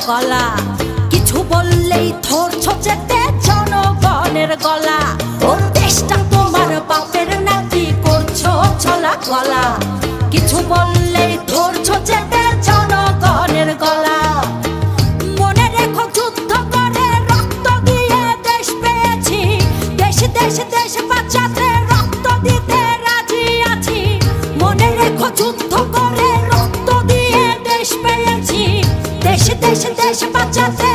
গলা, কিছু বললেই ধরছো যেতে জনগণের গলা। ও দেশটা তোমার বাপের নাকি করছো ছলা গলা, কিছু বললেই ধরছো যেতে জনগণের গলা। মনে রেখো যুদ্ধ করে রক্ত দিয়ে দেশ পেয়েছি, দেশ দেশ দেশ বাঁচাতে রক্ত দিতে রাজি আছি। মনে রেখো যুদ্ধ করে রক্ত দিয়ে দেশ পেয়েছি, দেশ দেশ দেশ বাঁচাতে